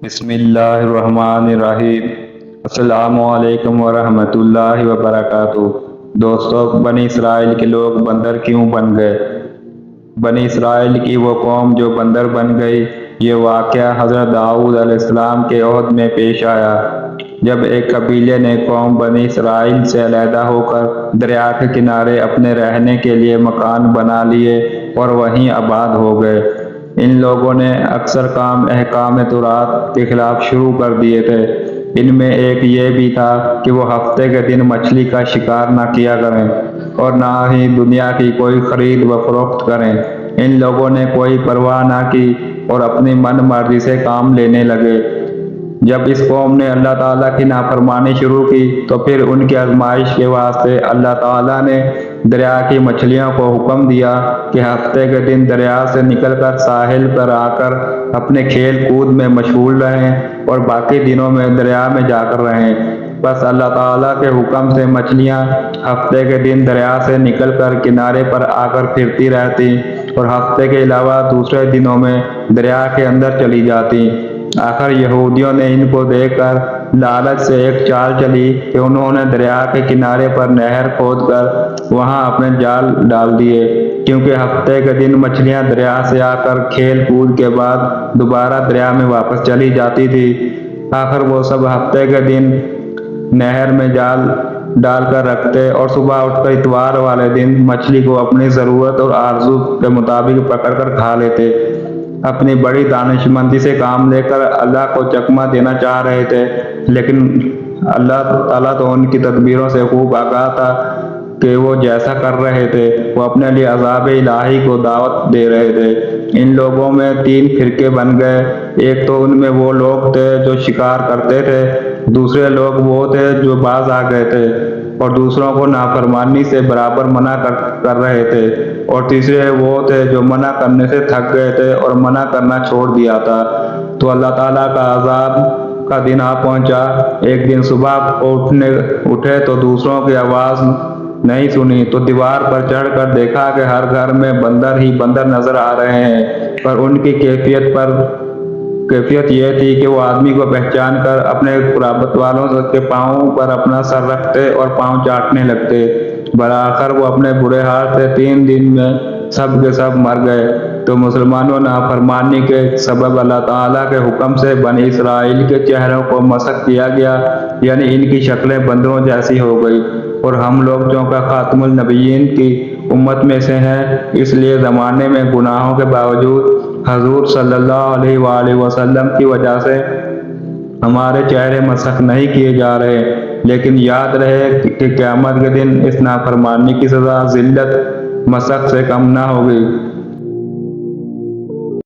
بسم اللہ الرحمن الرحیم۔ السلام علیکم ورحمۃ اللہ وبرکاتہ۔ دوستو، بنی اسرائیل کے لوگ بندر کیوں بن گئے؟ بنی اسرائیل کی وہ قوم جو بندر بن گئی، یہ واقعہ حضرت داؤد علیہ السلام کے عہد میں پیش آیا، جب ایک قبیلے نے قوم بنی اسرائیل سے علیحدہ ہو کر دریا کے کنارے اپنے رہنے کے لیے مکان بنا لیے اور وہیں آباد ہو گئے۔ ان لوگوں نے اکثر کام احکام تورات کے خلاف شروع کر دیے تھے۔ ان میں ایک یہ بھی تھا کہ وہ ہفتے کے دن مچھلی کا شکار نہ کیا کریں اور نہ ہی دنیا کی کوئی خرید و فروخت کریں۔ ان لوگوں نے کوئی پرواہ نہ کی اور اپنی من مرضی سے کام لینے لگے۔ جب اس قوم نے اللہ تعالیٰ کی نافرمانی شروع کی تو پھر ان کی آزمائش کے واسطے اللہ تعالیٰ نے دریا کی مچھلیوں کو حکم دیا کہ ہفتے کے دن دریا سے نکل کر ساحل پر آ کر اپنے کھیل کود میں مشغول رہیں اور باقی دنوں میں دریا میں جا کر رہیں۔ بس اللہ تعالیٰ کے حکم سے مچھلیاں ہفتے کے دن دریا سے نکل کر کنارے پر آ کر پھرتی رہتی اور ہفتے کے علاوہ دوسرے دنوں میں دریا کے اندر چلی جاتی۔ آخر یہودیوں نے ان کو دیکھ کر لالچ سے ایک چال چلی کہ انہوں نے دریا کے کنارے پر نہر کھود کر وہاں اپنے جال ڈال دیے، کیونکہ ہفتے کے دن مچھلیاں دریا سے آ کر کھیل کود کے بعد دوبارہ دریا میں واپس چلی جاتی تھی۔ آخر وہ سب ہفتے کے دن نہر میں جال ڈال کر رکھتے اور صبح اٹھ کر اتوار والے دن مچھلی کو اپنی ضرورت اور آرزو کے مطابق پکڑ کر کھا لیتے۔ اپنی بڑی دانش مندی سے کام لے کر اللہ کو چکمہ دینا چاہ رہے تھے، لیکن اللہ تعالیٰ تو ان کی تدبیروں سے خوب آگاہ تھا کہ وہ جیسا کر رہے تھے وہ اپنے لیے عذاب الہی کو دعوت دے رہے تھے۔ ان لوگوں میں 3 فرقے بن گئے۔ ایک تو ان میں وہ لوگ تھے جو شکار کرتے تھے، دوسرے لوگ وہ تھے جو باز آ گئے تھے اور دوسروں کو نافرمانی سے برابر منع کر رہے تھے، اور تیسرے وہ تھے جو منع کرنے سے تھک گئے تھے اور منع کرنا چھوڑ دیا تھا۔ تو اللہ تعالیٰ کا عذاب کا دن آ پہنچا۔ ایک دن صبح اٹھے تو دوسروں کی آواز نہیں سنی تو دیوار پر چڑھ کر دیکھا کہ ہر گھر میں بندر ہی بندر نظر آ رہے ہیں، پر ان کی کیفیت یہ تھی کہ وہ آدمی کو پہچان کر اپنے قرابت والوں کے پاؤں پر اپنا سر رکھتے اور پاؤں چاٹنے لگتے۔ بالآخر وہ اپنے برے حال سے 3 دن میں سب کے سب مر گئے۔ تو مسلمانوں نافرمانی کے سبب اللہ تعالیٰ کے حکم سے بنی اسرائیل کے چہروں کو مسخ کیا گیا، یعنی ان کی شکلیں بندروں جیسی ہو گئی، اور ہم لوگ چونکہ خاتم النبیین کی امت میں سے ہیں، اس لیے زمانے میں گناہوں کے باوجود حضور صلی اللہ علیہ وآلہ وسلم کی وجہ سے ہمارے چہرے مسخ نہیں کیے جا رہے، لیکن یاد رہے کہ قیامت کے دن اس نافرمانی کی سزا ذلت مسخ سے کم نہ ہوگی۔